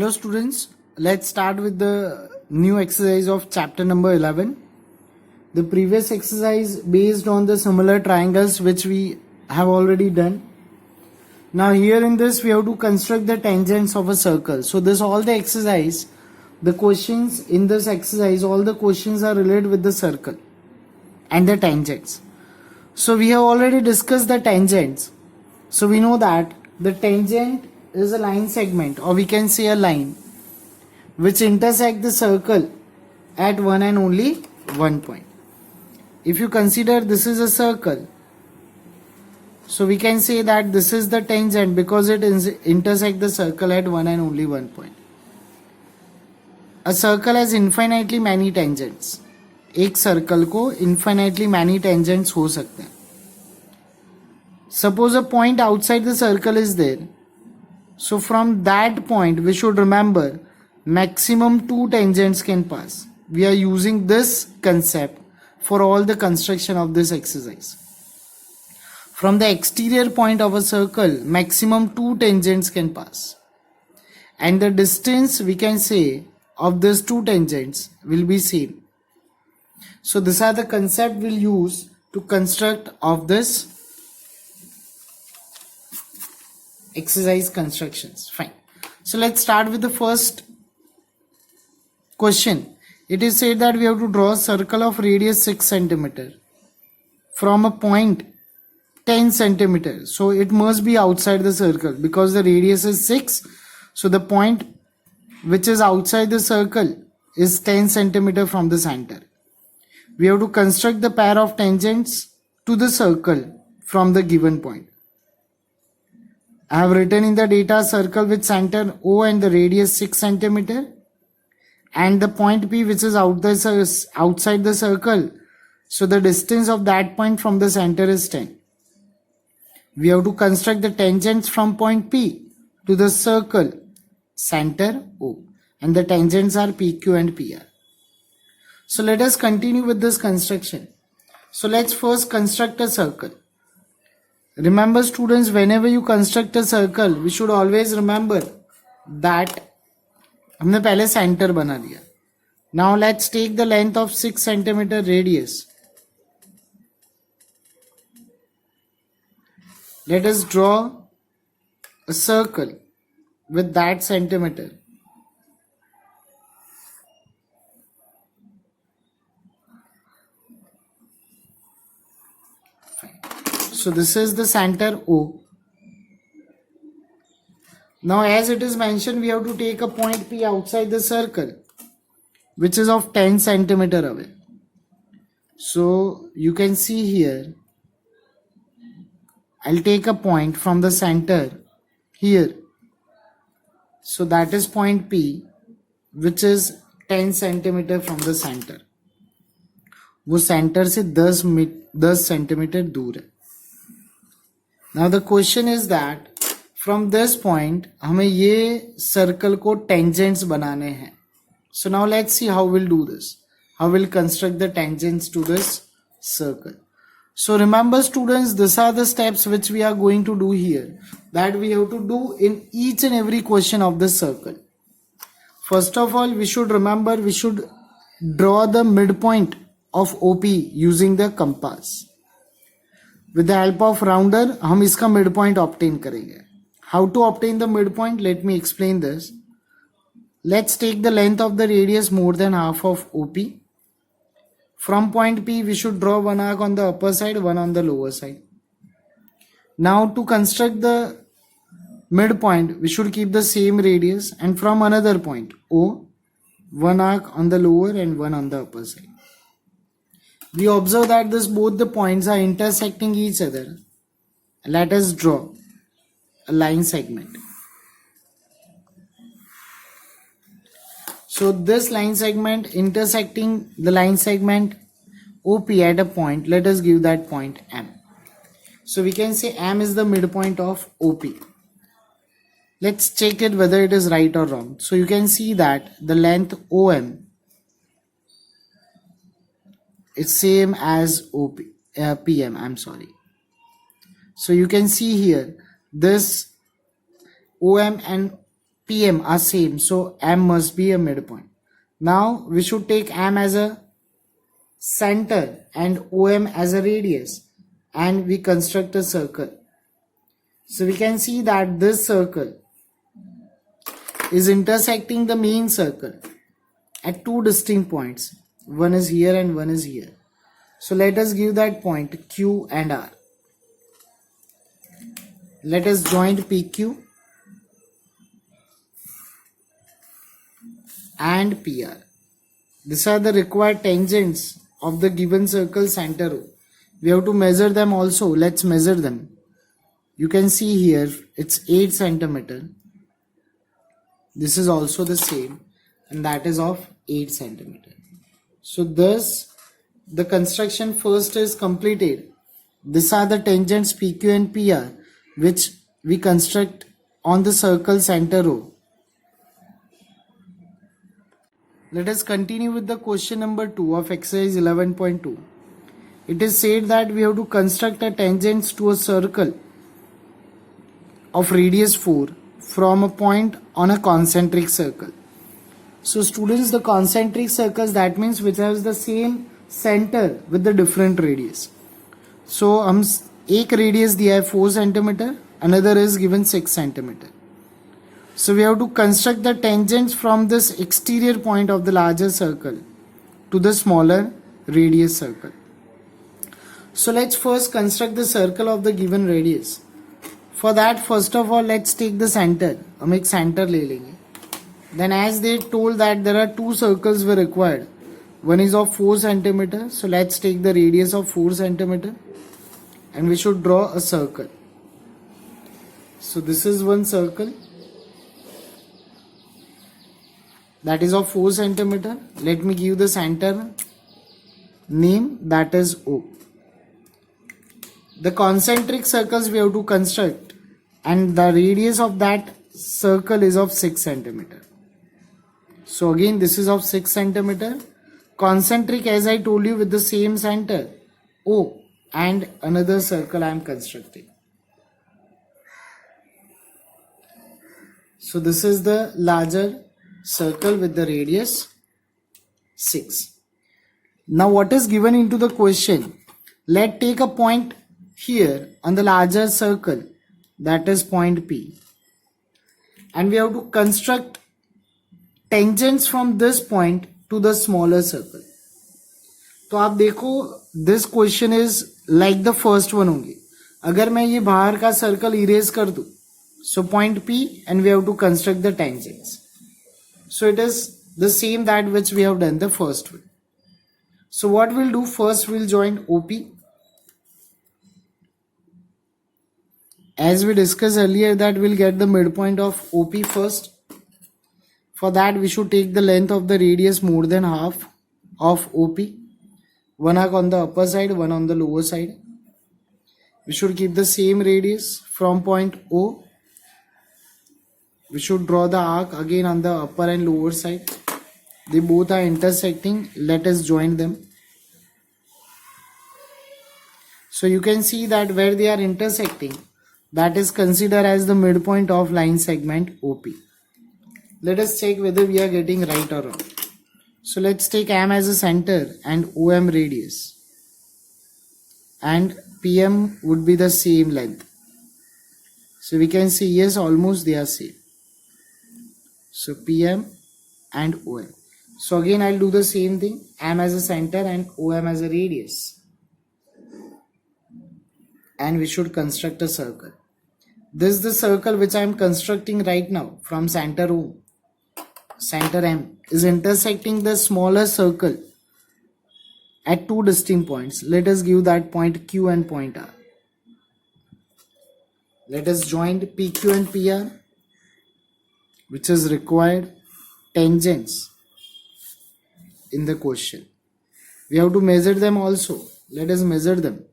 Hello students, let's start with the new exercise of chapter number 11. The previous exercise based on the similar triangles which we have already done. Now here in this we have to construct the tangents of a circle. So this all the exercise, the questions in this exercise, all the questions are related with the circle and the tangents. So we have already discussed the tangents. So we know that the tangent is a line segment, or we can say a line which intersect the circle at one and only one point. If you consider this is a circle, so we can say that this is the tangent because it intersect the circle at one and only one point. A circle has infinitely many tangents. एक circle को infinitely many tangents हो सकते हैं. Suppose a point outside the circle is there. So from that point we should remember maximum two tangents can pass. We are using this concept for all the construction of this exercise. From the exterior point of a circle, maximum two tangents can pass. And the distance we can say of these two tangents will be same. So these are the concept we'll use to construct of this exercise constructions. Fine. So let's start with the first question. It is said that we have to draw a circle of radius 6 cm from a point 10 cm. So it must be outside the circle because the radius is 6. So the point which is outside the circle is 10 cm from the center. We have to construct the pair of tangents to the circle from the given point. I have written in the data circle with center O and the radius 6 cm and the point P which is outside the circle. So the distance of that point from the center is 10. We have to construct the tangents from point P to the circle center O, and the tangents are PQ and PR. So let us continue with this construction. So let's first construct a circle. Remember students, whenever you construct a circle, we should always remember that हमने पहले center बना लिया. Now let's take the length of 6 cm radius. Let us draw a circle with that centimeter. So this is the center O. Now as it is mentioned, we have to take a point P outside the circle which is of 10 cm away. So you can see here, I'll take a point from the center here. So that is point P which is 10 cm from the center. वो center से 10 cm दूर है. Now the question is that from this point हमें ये circle को tangents बनाने हैं. So now let's see how we'll do this. How we'll construct the tangents to this circle. So remember students, these are the steps which we are going to do here, that we have to do in each and every question of this circle. First of all, we should remember, we should draw the midpoint of OP using the compass. With the help of rounder, हम इसका midpoint obtain करेंगे. How to obtain the midpoint? Let me explain this. Let's take the length of the radius more than half of OP. From point P, we should draw one arc on the upper side, one on the lower side. Now to construct the midpoint, we should keep the same radius, and from another point O, one arc on the lower and one on the upper side. We observe that both the points are intersecting each other. Let us draw a line segment. So this line segment intersecting the line segment OP at a point, let us give that point M. So we can say M is the midpoint of OP. Let's check it whether it is right or wrong. So you can see that the length OM is same as PM. I'm sorry. So you can see here this OM and PM are same, so M must be a midpoint. Now we should take M as a center and OM as a radius, and we construct a circle. So we can see that this circle is intersecting the main circle at two distinct points. One is here and one is here. So let us give that point Q and R. Let us join PQ and PR. These are the required tangents of the given circle center O. We have to measure them also. Let's measure them. You can see here it's 8 centimeter. This is also the same, and that is of 8 centimeter. So thus the construction first is completed. These are the tangents PQ and PR which we construct on the circle center O. Let us continue with the question number 2 of exercise 11.2. It is said that we have to construct a tangents to a circle of radius 4 from a point on a concentric circle. So students, the concentric circles, that means which has the same center with the different radius. So हम एक radius दिया है 4 centimeter, another is given 6 centimeter. So we have to construct the tangents from this exterior point of the larger circle to the smaller radius circle. So let's first construct the circle of the given radius. For that, first of all, let's take the center. हम एक center ले लेंगे. Then as they told that there are two circles were required. One is of 4 centimeter. So let's take the radius of 4 centimeter. And we should draw a circle. So this is one circle. That is of 4 centimeter. Let me give the center name, that is O. The concentric circles we have to construct, and the radius of that circle is of 6 centimeter. So again this is of 6 centimeter. Concentric, as I told you, with the same center O, and another circle I am constructing. So this is the larger circle with the radius 6. Now what is given into the question? Let's take a point here on the larger circle, that is point P, and we have to construct tangents from this point to the smaller circle. तो आप देखो, this question is like the first one होंगे. अगर मैं ये बाहर का circle erase कर दूं, so point P, and we have to construct the tangents. So it is the same that which we have done the first one. So what we'll do, first we'll join OP. As we discussed earlier that we'll get the midpoint of OP first. For that we should take the length of the radius more than half of OP. One arc on the upper side, one on the lower side. We should keep the same radius from point O. We should draw the arc again on the upper and lower side. They both are intersecting. Let us join them. So you can see that where they are intersecting, that is considered as the midpoint of line segment OP. Let us check whether we are getting right or wrong. So let's take M as a center and OM radius. And PM would be the same length. So we can see yes, almost they are same. So PM and OM. So again I'll do the same thing. M as a center and OM as a radius. And we should construct a circle. This is the circle which I am constructing right now from center O. Center M is intersecting the smaller circle at two distinct points. Let us give that point Q and point R. Let us join PQ and PR, which is required tangents in the question. We have to measure them also. Let us measure them.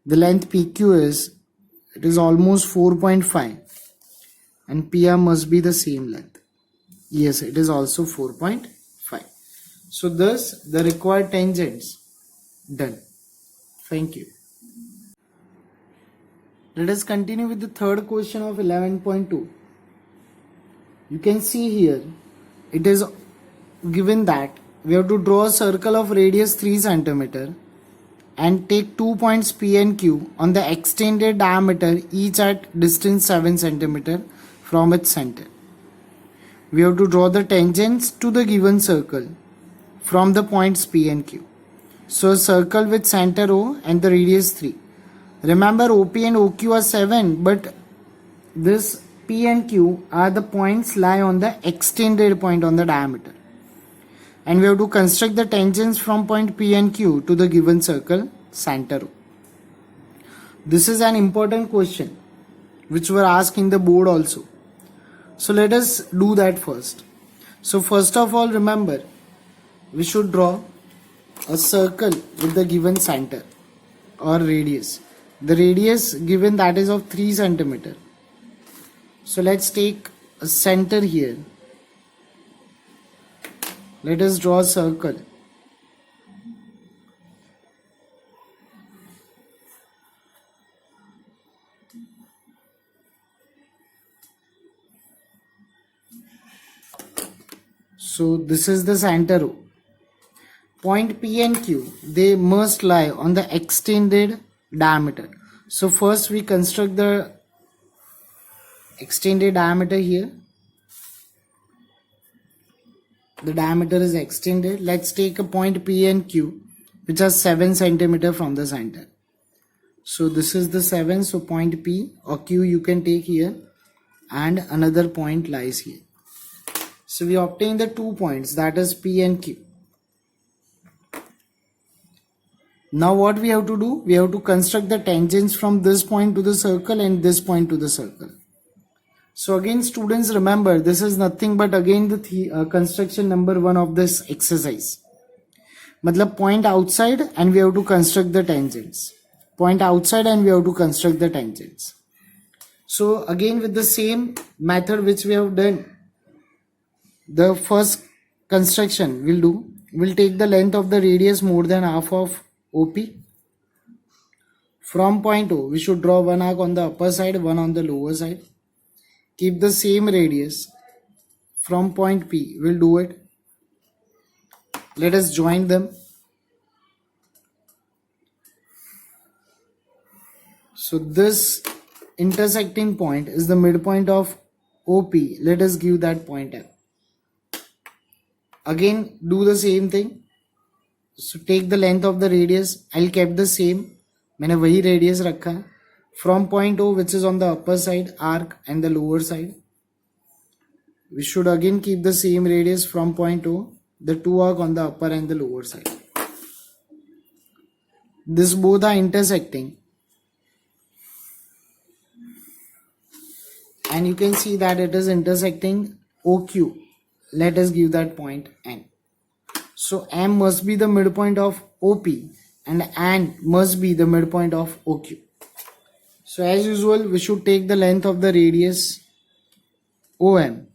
The length PQ is almost 4.5 and PR must be the same length. Yes, it is also 4.5. So thus the required tangents done. Thank you. Let us continue with the third question of 11.2. You can see here it is given that we have to draw a circle of radius 3 centimeter and take 2 points P and Q on the extended diameter each at distance 7 centimeter from its center. We have to draw the tangents to the given circle from the points P and Q. So a circle with center O and the radius 3. Remember OP and OQ are 7, but this P and Q are the points lie on the extended point on the diameter. And we have to construct the tangents from point P and Q to the given circle center O. This is an important question which were asked in the board also. So let us do that first. So first of all, remember we should draw a circle with the given center or radius. The radius given that is of 3 centimeter. So let's take a center here. Let us draw a circle. So this is the center O. Point P and Q, they must lie on the extended diameter. So first we construct the extended diameter here. The diameter is extended. Let's take a point P and Q which are 7 centimeter from the center. So this is the 7. So point P or Q you can take here and another point lies here. So we obtain the 2 points, that is P and Q. Now what we have to do? We have to construct the tangents from this point to the circle and this point to the circle. So again students, remember this is nothing but again the construction number 1 of this exercise. Matlab point outside and we have to construct the tangents. Point outside and we have to construct the tangents. So again with the same method which we have done, the first construction we'll take the length of the radius more than half of OP. From point O we should draw one arc on the upper side, one on the lower side. Keep the same radius. From point P we'll do it. Let us join them. So this intersecting point is the midpoint of OP. Let us give that point F. Again do the same thing. So take the length of the radius. I'll keep the same. मैंने वही radius रखा है. From point O which is on the upper side arc and the lower side, we should again keep the same radius from point O, the two arc on the upper and the lower side. This both are intersecting and you can see that it is intersecting OQ. Let us give that point N. So M must be the midpoint of OP and N must be the midpoint of OQ. So as usual we should take the length of the radius OM.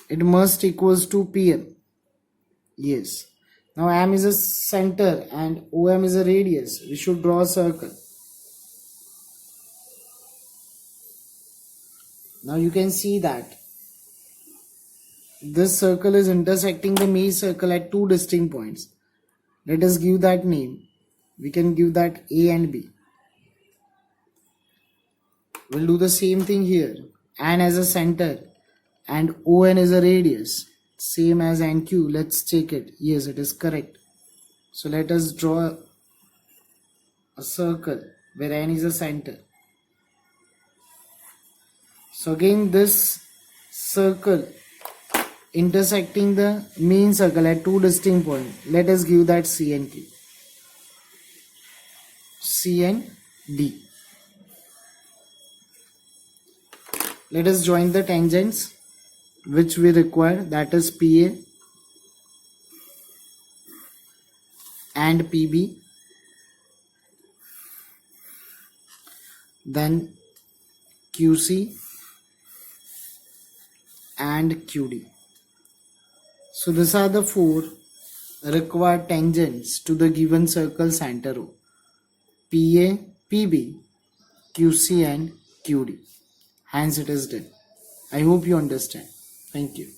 It must equals to PM. Yes. Now M is a center and OM is a radius. We should draw a circle. Now you can see that this circle is intersecting the main circle at two distinct points. Let us give that name. We can give that A and B. We'll do the same thing here. N as a center and ON is a radius. Same as NQ. Let's check it. Yes, it is correct. So let us draw a circle where N is a center. So again this circle intersecting the main circle at two distinct points. Let us give that C and Q. C and D. Let us join the tangents which we require, that is PA and PB, then QC and QD. So these are the four required tangents to the given circle center O: PA, PB, QC and QD. Hence it is done. I hope you understand. Thank you.